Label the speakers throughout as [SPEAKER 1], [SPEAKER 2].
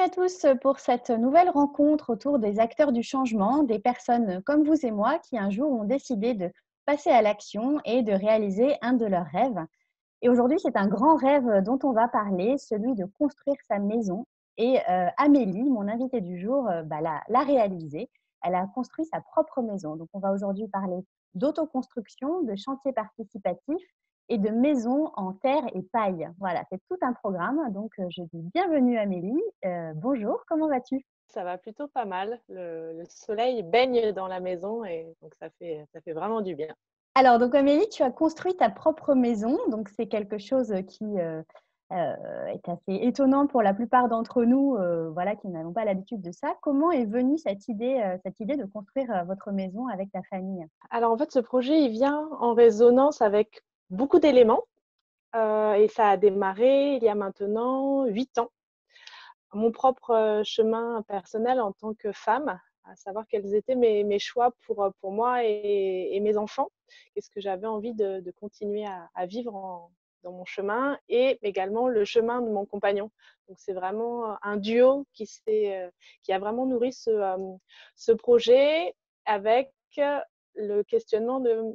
[SPEAKER 1] à tous pour cette nouvelle rencontre autour des acteurs du changement, des personnes comme vous et moi qui un jour ont décidé de passer à l'action et de réaliser un de leurs rêves. Et aujourd'hui, c'est un grand rêve dont on va parler, celui de construire sa maison. Et Amélie, mon invitée du jour, l'a réalisé. Elle a construit sa propre maison. Donc, on va aujourd'hui parler d'autoconstruction, de chantier participatif et de maison en terre et paille. Voilà, c'est tout un programme. Donc, je dis bienvenue Amélie. Bonjour, comment vas-tu?
[SPEAKER 2] Ça va plutôt pas mal. Le soleil baigne dans la maison et donc ça fait vraiment du bien.
[SPEAKER 1] Alors, donc Amélie, tu as construit ta propre maison, donc c'est quelque chose qui est assez étonnant pour la plupart d'entre nous, voilà, qui n'avons pas l'habitude de ça. Comment est venue cette idée de construire votre maison avec ta famille?
[SPEAKER 2] Alors en fait, ce projet, il vient en résonance avec beaucoup d'éléments, et ça a démarré il y a maintenant 8 ans. Mon propre, chemin personnel en tant que femme, à savoir quels étaient mes choix pour moi et mes enfants. Qu'est-ce que j'avais envie de continuer à vivre dans mon chemin et également le chemin de mon compagnon. Donc c'est vraiment, un duo qui a vraiment nourri ce projet avec, le questionnement de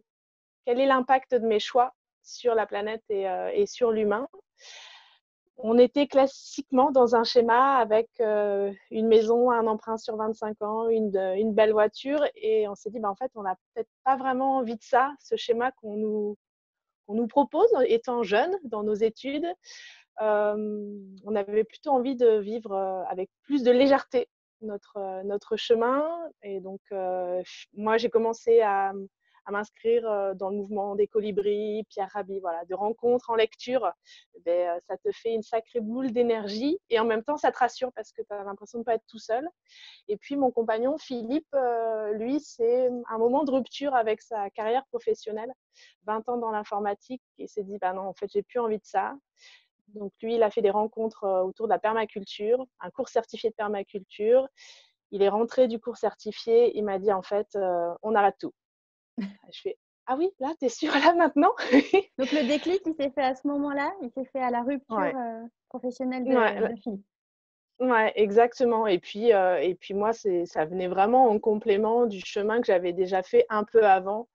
[SPEAKER 2] quel est l'impact de mes choix sur la planète et sur l'humain. On était classiquement dans un schéma avec une maison, un emprunt sur 25 ans, une belle voiture et on s'est dit: «Bah, en fait, on n'a peut-être pas vraiment envie de ça, ce schéma qu'on nous propose étant jeunes dans nos études». On avait plutôt envie de vivre, avec plus de légèreté notre chemin et donc moi, j'ai commencé à m'inscrire, dans le mouvement des colibris, Pierre Rabhi, voilà, de rencontres en lecture. Ça te fait une sacrée boule d'énergie et en même temps, ça te rassure parce que tu as l'impression de ne pas être tout seul. Et puis mon compagnon Philippe, lui, c'est un moment de rupture avec sa carrière professionnelle, 20 ans dans l'informatique et s'est dit: «Bah non, en fait, j'ai plus envie de ça». Donc lui, il a fait des rencontres autour de la permaculture, un cours certifié de permaculture. Il est rentré du cours certifié, il m'a dit: «En fait, on arrête tout». Je fais: «Ah oui, là, tu es sûre là maintenant?»
[SPEAKER 1] Donc, le déclic, il s'est fait à ce moment-là, il s'est fait à la rupture
[SPEAKER 2] Ouais,
[SPEAKER 1] professionnelle
[SPEAKER 2] ouais,
[SPEAKER 1] de Philippe.
[SPEAKER 2] ouais, exactement et puis moi, ça venait vraiment en complément du chemin que j'avais déjà fait un peu avant,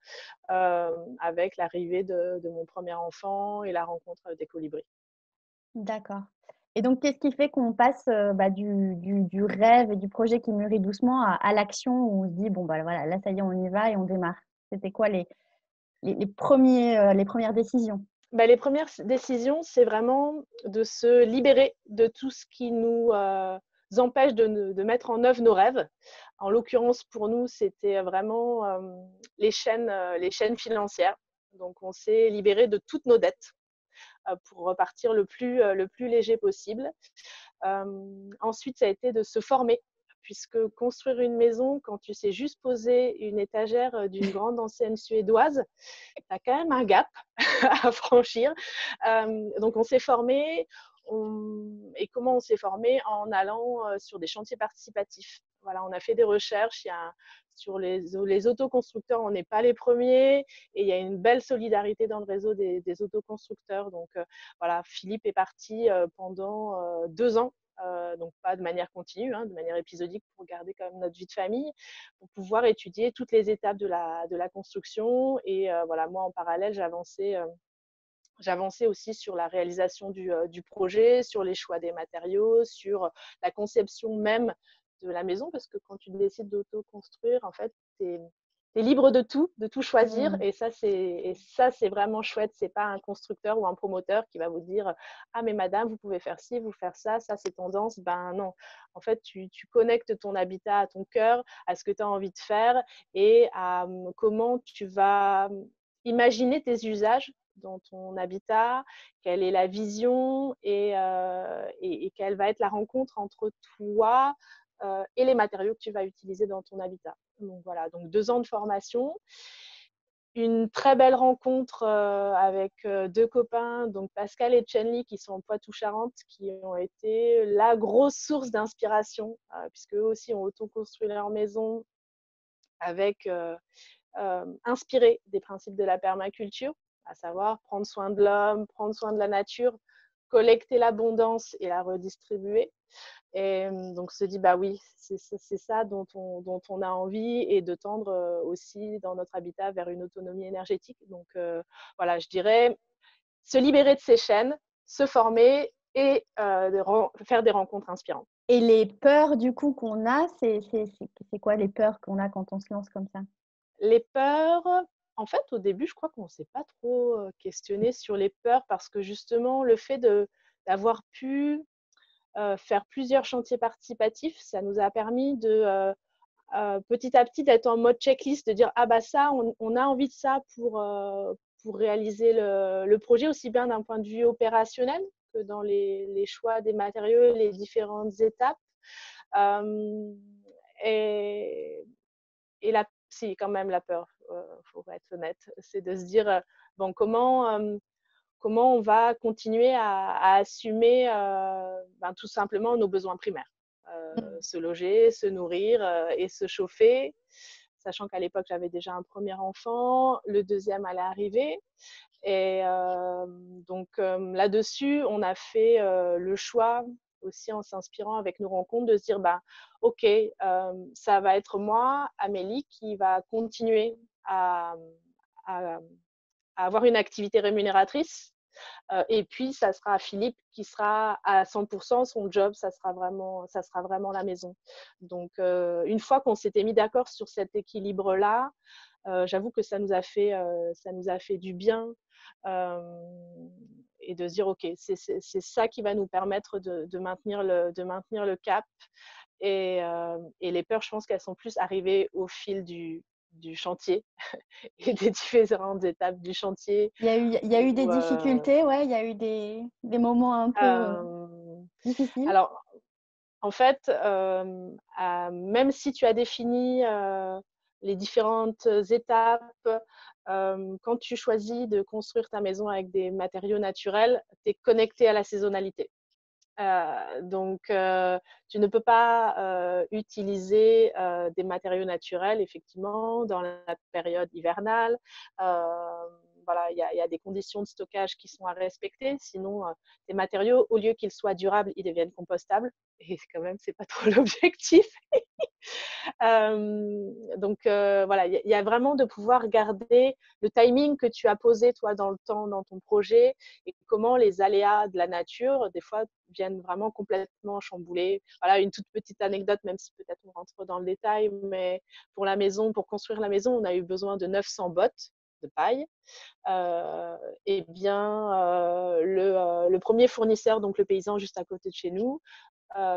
[SPEAKER 2] avec l'arrivée de mon premier enfant et la rencontre des colibris.
[SPEAKER 1] D'accord. Et donc, qu'est-ce qui fait qu'on passe, du rêve et du projet qui mûrit doucement à l'action où on se dit: «Bon, bah, voilà, là, ça y est, on y va et on démarre»? C'était quoi les premières décisions?
[SPEAKER 2] Bah, les premières décisions, c'est vraiment de se libérer de tout ce qui nous empêche de mettre en œuvre nos rêves. En l'occurrence, pour nous, c'était vraiment les chaînes financières. Donc, on s'est libéré de toutes nos dettes pour repartir le plus léger possible. Ensuite, ça a été de se former, puisque construire une maison, quand tu sais juste poser une étagère d'une grande ancienne suédoise, tu as quand même un gap à franchir. Donc, on s'est formé. Et comment on s'est formé? En allant sur des chantiers participatifs. Voilà, on a fait des recherches. Sur les autoconstructeurs, on n'est pas les premiers et il y a une belle solidarité dans le réseau des autoconstructeurs. Donc, voilà, Philippe est parti pendant 2 ans, donc pas de manière continue, hein, de manière épisodique pour garder quand même notre vie de famille, pour pouvoir étudier toutes les étapes de la construction. Et voilà, moi en parallèle, j'avançais aussi sur la réalisation du projet, sur les choix des matériaux, sur la conception même de la maison, parce que quand tu décides d'auto-construire, en fait, tu es libre de tout choisir.
[SPEAKER 1] Mmh.
[SPEAKER 2] Et ça, c'est vraiment chouette. C'est pas un constructeur ou un promoteur qui va vous dire: «Ah, mais madame, vous pouvez faire ci, vous faire ça c'est tendance». Ben non. En fait, tu connectes ton habitat à ton cœur, à ce que tu as envie de faire et à comment tu vas imaginer tes usages dans ton habitat, quelle est la vision et quelle va être la rencontre entre toi et les matériaux que tu vas utiliser dans ton habitat. Donc voilà, donc 2 ans de formation, une très belle rencontre avec deux copains, donc Pascal et Chenli, qui sont en Poitou-Charentes, qui ont été la grosse source d'inspiration, puisque eux aussi ont auto-construit leur maison avec inspiré des principes de la permaculture, à savoir prendre soin de l'homme, prendre soin de la nature, collecter l'abondance et la redistribuer. Et donc se dit, bah oui, c'est ça dont on a envie et de tendre aussi dans notre habitat vers une autonomie énergétique. Donc voilà, je dirais se libérer de ces chaînes, se former et faire des rencontres inspirantes.
[SPEAKER 1] Et les peurs du coup qu'on a, c'est quoi les peurs qu'on a quand on se lance comme ça?
[SPEAKER 2] Les peurs, en fait, au début, je crois qu'on ne s'est pas trop questionné sur les peurs parce que justement, le fait d'avoir pu faire plusieurs chantiers participatifs, ça nous a permis de petit à petit d'être en mode checklist, de dire ah bah ça, on a envie de ça pour réaliser le projet, aussi bien d'un point de vue opérationnel que dans les choix des matériaux, les différentes étapes. Euh, et, et là, si, quand même la peur, faut être honnête, c'est de se dire bon, comment on va continuer à assumer tout simplement nos besoins primaires.
[SPEAKER 1] Mmh.
[SPEAKER 2] Se loger, se nourrir et se chauffer, sachant qu'à l'époque, j'avais déjà un premier enfant, le deuxième allait arriver. Et donc là-dessus, on a fait le choix, aussi en s'inspirant avec nos rencontres, de se dire, bah, OK, ça va être moi, Amélie, qui va continuer à, à, à avoir une activité rémunératrice. Et puis, ça sera Philippe qui sera à 100%, son job, ça sera vraiment la maison. Donc, une fois qu'on s'était mis d'accord sur cet équilibre-là, j'avoue que ça nous a fait du bien et de se dire, OK, c'est ça qui va nous permettre de maintenir le cap. Et les peurs, je pense qu'elles sont plus arrivées au fil du chantier et des différentes étapes du chantier.
[SPEAKER 1] Il y a eu des
[SPEAKER 2] Où,
[SPEAKER 1] difficultés, ouais, il y a eu des moments un peu difficiles.
[SPEAKER 2] alors, en fait, même si tu as défini les différentes étapes, quand tu choisis de construire ta maison avec des matériaux naturels, tu es connecté à la saisonnalité. Donc, tu ne peux pas utiliser des matériaux naturels, effectivement, dans la période hivernale. Voilà, il y a des conditions de stockage qui sont à respecter. Sinon, les matériaux, au lieu qu'ils soient durables, ils deviennent compostables. Et quand même, c'est pas trop l'objectif. Donc voilà, il y a vraiment de pouvoir garder le timing que tu as posé toi dans le temps, dans ton projet, et comment les aléas de la nature, des fois, viennent vraiment complètement chambouler. Voilà, une toute petite anecdote, même si peut-être on rentre dans le détail, mais pour la maison, pour construire la maison, on a eu besoin de 900 bottes de paille. Euh, et bien, le premier fournisseur, donc le paysan juste à côté de chez nous,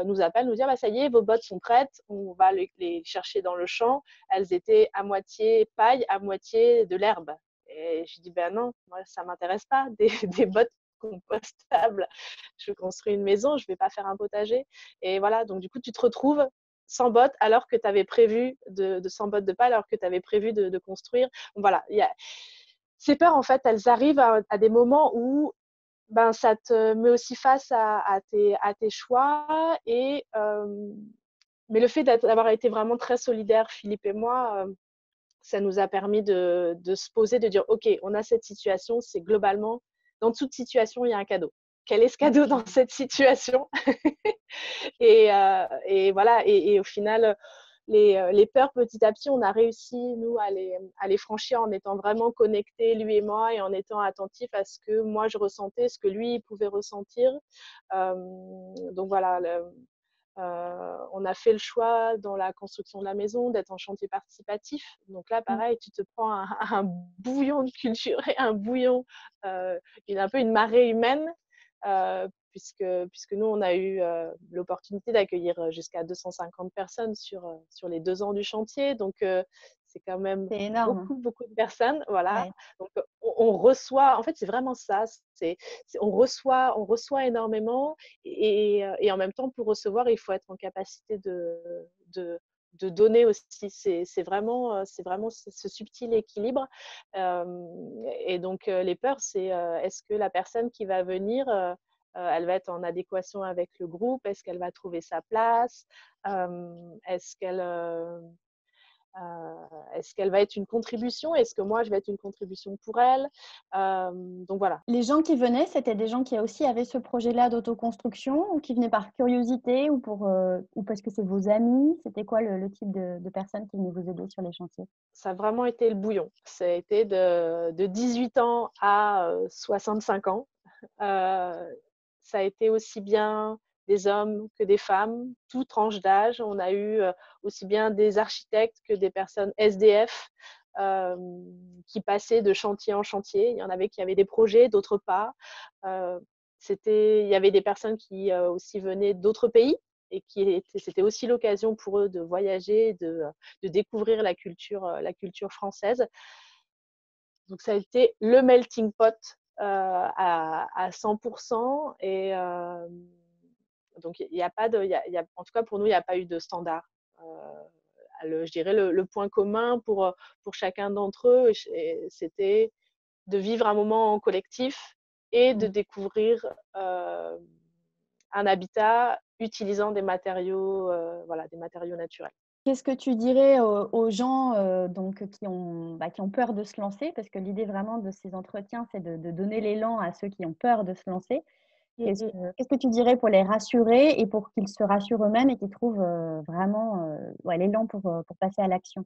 [SPEAKER 2] nous appelle, nous dit ah bah, ça y est, vos bottes sont prêtes, on va les chercher dans le champ. Elles étaient à moitié paille, à moitié de l'herbe. Et je dis ben non, moi ça m'intéresse pas, des bottes compostables. Je construis une maison, je vais pas faire un potager. Et voilà, donc du coup, tu te retrouves sans bottes alors que tu avais prévu de 100 bottes de paille, alors que tu avais prévu de construire. Donc voilà, ces peurs, en fait, elles arrivent à des moments où ben, ça te met aussi face à tes choix. Mais le fait d'avoir été vraiment très solidaires, Philippe et moi, ça nous a permis de se poser, de dire, OK, on a cette situation, c'est globalement, dans toute situation, il y a un cadeau. Quel est ce cadeau dans cette situation? Et voilà, et au final, les peurs, petit à petit, on a réussi, nous, à les franchir en étant vraiment connectés, lui et moi, et en étant attentifs à ce que moi, je ressentais, ce que lui pouvait ressentir. Donc voilà, on a fait le choix dans la construction de la maison d'être en chantier participatif. Donc là,
[SPEAKER 1] Mmh.
[SPEAKER 2] pareil, tu te prends un bouillon de culture et un bouillon, un peu une marée humaine, puisque nous, on a eu l'opportunité d'accueillir jusqu'à 250 personnes sur les 2 ans du chantier. Donc, c'est quand même
[SPEAKER 1] C'est énorme.
[SPEAKER 2] beaucoup de personnes. Voilà.
[SPEAKER 1] Ouais.
[SPEAKER 2] Donc, on reçoit, en fait, c'est vraiment ça. On reçoit énormément et en même temps, pour recevoir, il faut être en capacité de, de donner aussi. C'est vraiment ce subtil équilibre. Et donc, les peurs, c'est est-ce que la personne qui va venir, elle va être en adéquation avec le groupe? Est-ce qu'elle va trouver sa place? Est-ce qu'elle Est-ce qu'elle va être une contribution? Est-ce que moi, je vais être une contribution pour elle? Donc voilà.
[SPEAKER 1] Les gens qui venaient, c'était des gens qui aussi avaient ce projet-là d'autoconstruction ou qui venaient par curiosité ou parce que c'est vos amis? C'était quoi le type de personnes qui venaient vous aider sur les chantiers?
[SPEAKER 2] Ça a vraiment été le bouillon. Ça a été de 18 ans à 65 ans. Ça a été aussi bien des hommes que des femmes, toutes tranches d'âge. On a eu aussi bien des architectes que des personnes SDF qui passaient de chantier en chantier. Il y en avait qui avaient des projets, d'autres pas. Il y avait des personnes qui aussi venaient d'autres pays et c'était aussi l'occasion pour eux de voyager, de découvrir la culture française. Donc ça a été le melting pot à 100%. Et donc il n'y a pas de, en tout cas pour nous, il n'y a pas eu de standard. Je dirais le point commun pour chacun d'entre eux, c'était de vivre un moment en collectif et de découvrir un habitat utilisant des matériaux, voilà, des matériaux naturels.
[SPEAKER 1] Qu'est-ce que tu dirais aux gens donc, qui ont peur de se lancer? Parce que l'idée vraiment de ces entretiens, c'est de donner l'élan à ceux qui ont peur de se lancer. Qu'est-ce que tu dirais pour les rassurer et pour qu'ils se rassurent eux-mêmes et qu'ils trouvent vraiment l'élan pour passer à l'action?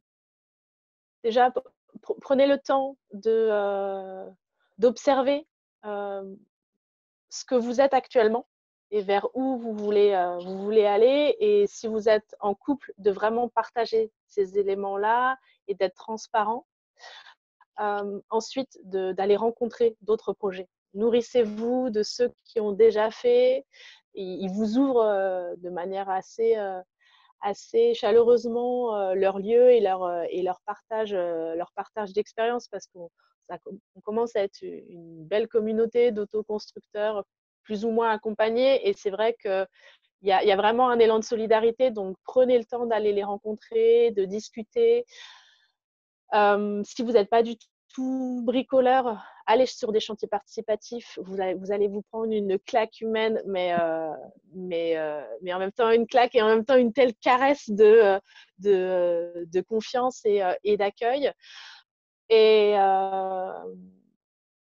[SPEAKER 2] Déjà, prenez le temps d'observer ce que vous êtes actuellement et vers où vous voulez aller. Et si vous êtes en couple, de vraiment partager ces éléments-là et d'être transparent. Ensuite, d'aller rencontrer d'autres projets. Nourrissez-vous de ceux qui ont déjà fait. Ils vous ouvrent de manière assez chaleureusement leur lieu et leur partage d'expérience, parce qu'on commence à être une belle communauté d'autoconstructeurs plus ou moins accompagnés. Et c'est vrai qu'il y a vraiment un élan de solidarité. Donc, prenez le temps d'aller les rencontrer, de discuter. Si vous n'êtes pas du tout bricoleur, allez sur des chantiers participatifs. Vous allez vous prendre une claque humaine, mais en même temps une claque et en même temps une telle caresse de confiance et d'accueil. Et,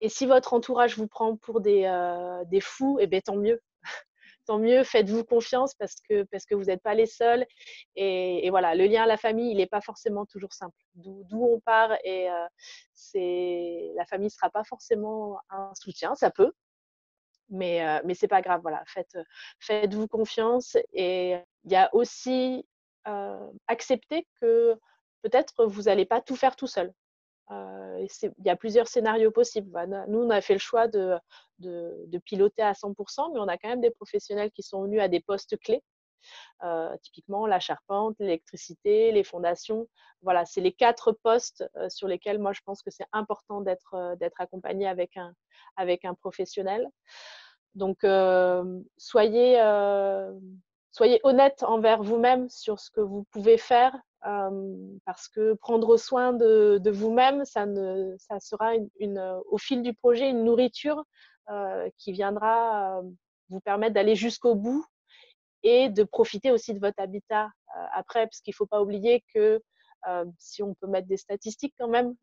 [SPEAKER 2] et si votre entourage vous prend pour des fous, eh bien, tant mieux. Tant mieux, faites-vous confiance parce que vous n'êtes pas les seuls. Et voilà, le lien à la famille, il n'est pas forcément toujours simple. D'où on part, et la famille ne sera pas forcément un soutien, ça peut, mais c'est pas grave. Voilà, faites-vous confiance. Et il y a aussi accepter que peut-être vous n'allez pas tout faire tout seul. Il y a plusieurs scénarios possibles. Nous, on a fait le choix de piloter à 100%, mais on a quand même des professionnels qui sont venus à des postes clés. Typiquement, la charpente, l'électricité, les fondations. Voilà, c'est les 4 postes sur lesquels moi, je pense que c'est important d'être accompagné avec un professionnel. Donc, soyez honnête envers vous-même sur ce que vous pouvez faire, parce que prendre soin de vous-même, ça sera au fil du projet une nourriture qui viendra vous permettre d'aller jusqu'au bout et de profiter aussi de votre habitat après, parce qu'il ne faut pas oublier que si on peut mettre des statistiques quand même,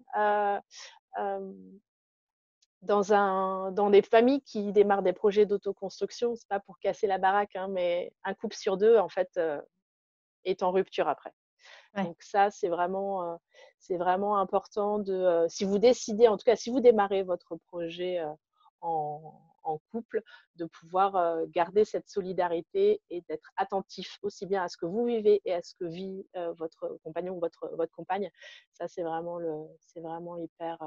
[SPEAKER 2] dans des familles qui démarrent des projets d'autoconstruction, c'est pas pour casser la baraque, hein, mais un couple sur 2, en fait, est en rupture après.
[SPEAKER 1] Ouais.
[SPEAKER 2] Donc ça, c'est vraiment important si vous décidez, en tout cas, si vous démarrez votre projet en couple, de pouvoir garder cette solidarité et d'être attentif aussi bien à ce que vous vivez et à ce que vit votre compagnon ou votre compagne. Ça, c'est vraiment hyper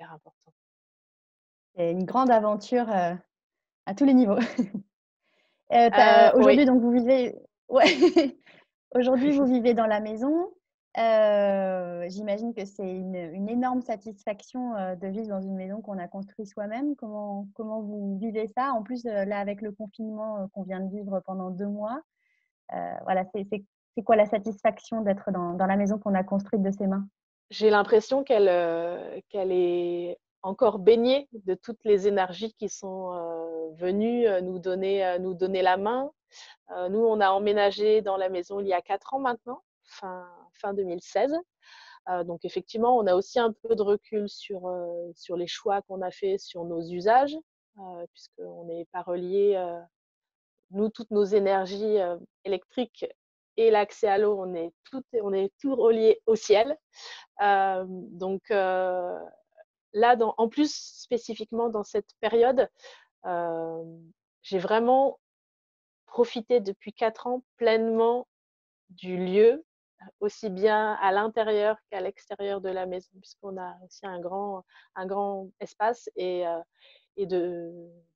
[SPEAKER 2] important.
[SPEAKER 1] C'est une grande aventure à tous les niveaux.
[SPEAKER 2] Oui.
[SPEAKER 1] Aujourd'hui, donc, vous vivez, ouais. Aujourd'hui, vous vivez dans la maison. J'imagine que c'est une énorme satisfaction de vivre dans une maison qu'on a construite soi-même. Comment vous vivez ça? En plus, là, avec le confinement qu'on vient de vivre pendant 2 mois, voilà, c'est quoi la satisfaction d'être dans la maison qu'on a construite de ses mains?
[SPEAKER 2] J'ai l'impression qu'elle est encore baignée de toutes les énergies qui sont venues nous donner la main. Nous, on a emménagé dans la maison il y a 4 ans maintenant, fin 2016. Donc effectivement, on a aussi un peu de recul sur les choix qu'on a fait sur nos usages, puisqu'on n'est pas relié, nous, toutes nos énergies électriques et l'accès à l'eau, on est tout relié au ciel. Donc là, en plus spécifiquement dans cette période, euh, j'ai vraiment profité depuis 4 ans pleinement du lieu, aussi bien à l'intérieur qu'à l'extérieur de la maison, puisqu'on a aussi un grand espace et de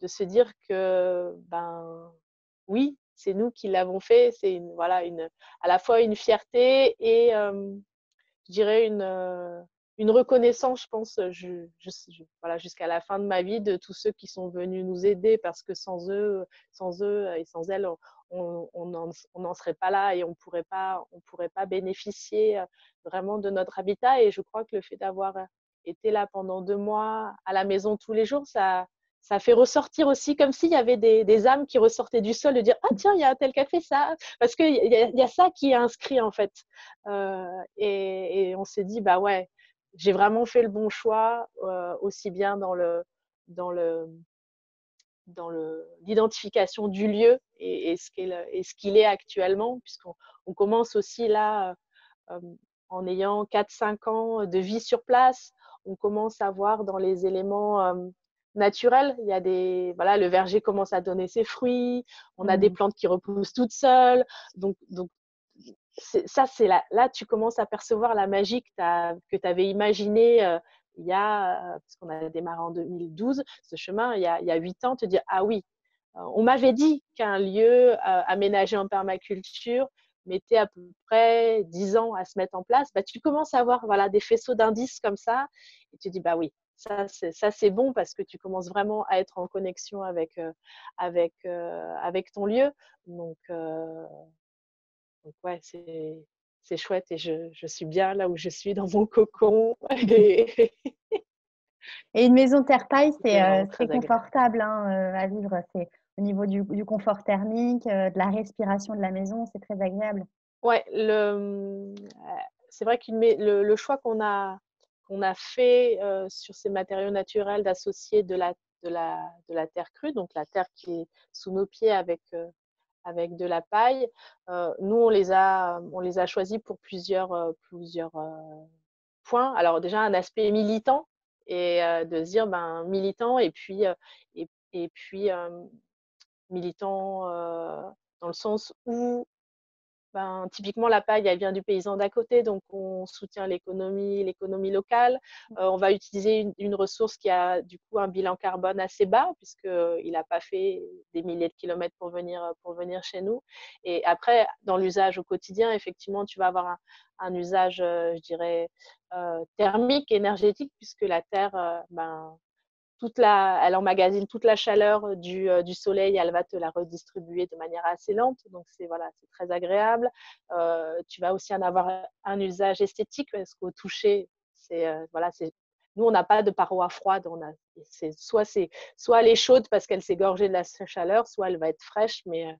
[SPEAKER 2] se dire que, ben, oui, c'est nous qui l'avons fait. C'est à la fois une fierté et je dirais une reconnaissance, je pense, voilà, jusqu'à la fin de ma vie, de tous ceux qui sont venus nous aider, parce que sans eux et sans elles, on n'en serait pas là et on pourrait pas bénéficier vraiment de notre habitat. Et je crois que le fait d'avoir été là pendant 2 mois à la maison tous les jours, ça fait ressortir aussi, comme s'il y avait des âmes qui ressortaient du sol, de dire ah tiens, il y a un tel qui a fait ça, parce qu'il y a ça qui est inscrit en fait. Et on s'est dit bah ouais, j'ai vraiment fait le bon choix, aussi bien dans le l'identification du lieu et ce qu'il est actuellement, puisqu'on commence aussi là, en ayant 4-5 ans de vie sur place, on commence à voir dans les éléments naturels, il y a voilà, le verger commence à donner ses fruits, on a des plantes qui repoussent toutes seules, donc c'est là tu commences à percevoir la magie que tu avais imaginée parce qu'on a démarré en 2012, ce chemin, il y a 8 ans, te dire, ah oui, on m'avait dit qu'un lieu aménagé en permaculture mettait à peu près 10 ans à se mettre en place. Bah, tu commences à avoir voilà, des faisceaux d'indices comme ça, et tu dis, bah oui, ça c'est bon, parce que tu commences vraiment à être en connexion avec ton lieu. Donc ouais, c'est chouette, et je suis bien là où je suis dans mon cocon.
[SPEAKER 1] Et une maison terre-paille,
[SPEAKER 2] C'est vraiment
[SPEAKER 1] c'est
[SPEAKER 2] très agréable.
[SPEAKER 1] confortable hein, à vivre. C'est au niveau du confort thermique, de la respiration de la maison, c'est très agréable.
[SPEAKER 2] Ouais, c'est vrai que le choix qu'on a fait sur ces matériaux naturels, d'associer de la terre crue, donc la terre qui est sous nos pieds avec de la paille, nous on les a choisis pour plusieurs points. Alors déjà un aspect militant, et de se dire ben militant, et puis militant dans le sens où ben, typiquement, la paille, elle vient du paysan d'à côté, donc on soutient l'économie locale. On va utiliser une ressource qui a du coup un bilan carbone assez bas, puisqu'il n'a pas fait des milliers de kilomètres pour venir chez nous. Et après, dans l'usage au quotidien, effectivement, tu vas avoir un usage, je dirais, thermique, énergétique, puisque la terre, ben, elle emmagasine toute la chaleur du soleil, elle va te la redistribuer de manière assez lente, donc voilà, c'est très agréable. Tu vas aussi en avoir un usage esthétique, parce qu'au toucher, voilà, nous on n'a pas de paroi froide, soit elle est chaude parce qu'elle s'est gorgée de la chaleur, soit elle va être fraîche, mais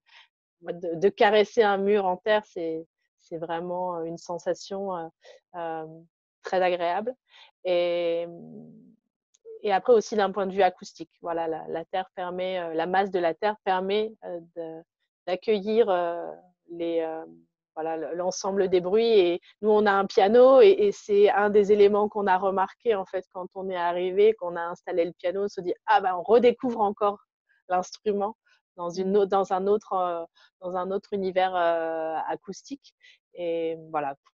[SPEAKER 2] de caresser un mur en terre, c'est vraiment une sensation euh, très agréable. Et et après aussi d'un point de vue acoustique, voilà, la masse de la terre permet d'accueillir voilà, l'ensemble des bruits. Et nous, on a un piano, et c'est un des éléments qu'on a remarqué en fait quand on est arrivé, qu'on a installé le piano, on se dit ah ben on redécouvre encore l'instrument dans un autre univers acoustique. Et voilà, pour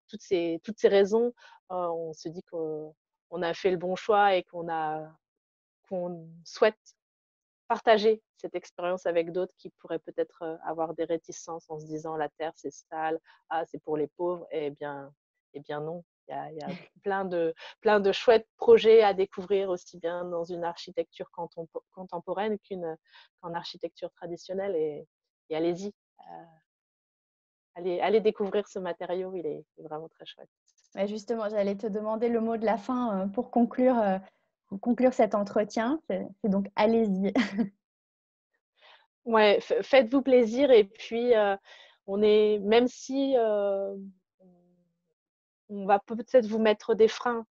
[SPEAKER 2] toutes ces raisons, on se dit qu'on a fait le bon choix, et qu'on souhaite partager cette expérience avec d'autres qui pourraient peut-être avoir des réticences en se disant la terre c'est sale, ah c'est pour les pauvres. Eh bien non, il y a plein de chouettes projets à découvrir, aussi bien dans une architecture contemporaine qu'en architecture traditionnelle. Et allez-y, allez découvrir ce matériau, il est vraiment très chouette.
[SPEAKER 1] Ouais, justement, j'allais te demander le mot de la fin pour conclure cet entretien. C'est donc allez-y.
[SPEAKER 2] Ouais, faites-vous plaisir, et puis même si on va peut-être vous mettre des freins,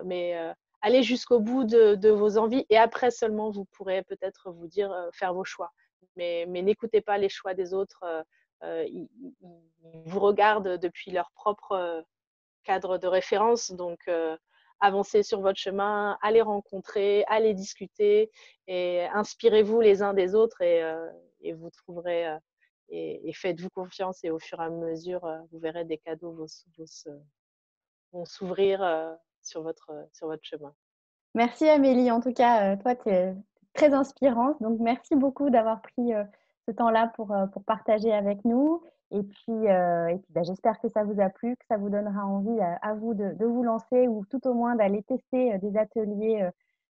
[SPEAKER 2] mais allez jusqu'au bout de vos envies et après seulement vous pourrez peut-être vous dire, faire vos choix. Mais n'écoutez pas les choix des autres, ils vous regardent depuis leur propre, cadre de référence donc avancez sur votre chemin, allez rencontrer, allez discuter et inspirez-vous les uns des autres et vous trouverez, et faites-vous confiance et au fur et à mesure, vous verrez des cadeaux vont s'ouvrir sur votre chemin.
[SPEAKER 1] Merci Amélie, en tout cas, toi, tu es très inspirante, donc merci beaucoup d'avoir pris, ce temps-là pour partager avec nous et puis, bah, j'espère que ça vous a plu, que ça vous donnera envie à vous de vous lancer ou tout au moins d'aller tester, des ateliers,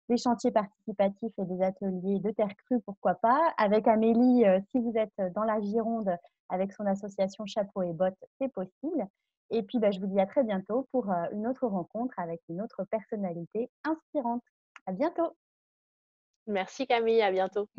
[SPEAKER 1] des chantiers participatifs et des ateliers de terre crue, pourquoi pas. Avec Amélie, si vous êtes dans la Gironde, avec son association Chapeau et Bottes, c'est possible. Et puis, bah, je vous dis à très bientôt pour une autre rencontre avec une autre personnalité inspirante. À bientôt.
[SPEAKER 2] Merci Camille, à bientôt.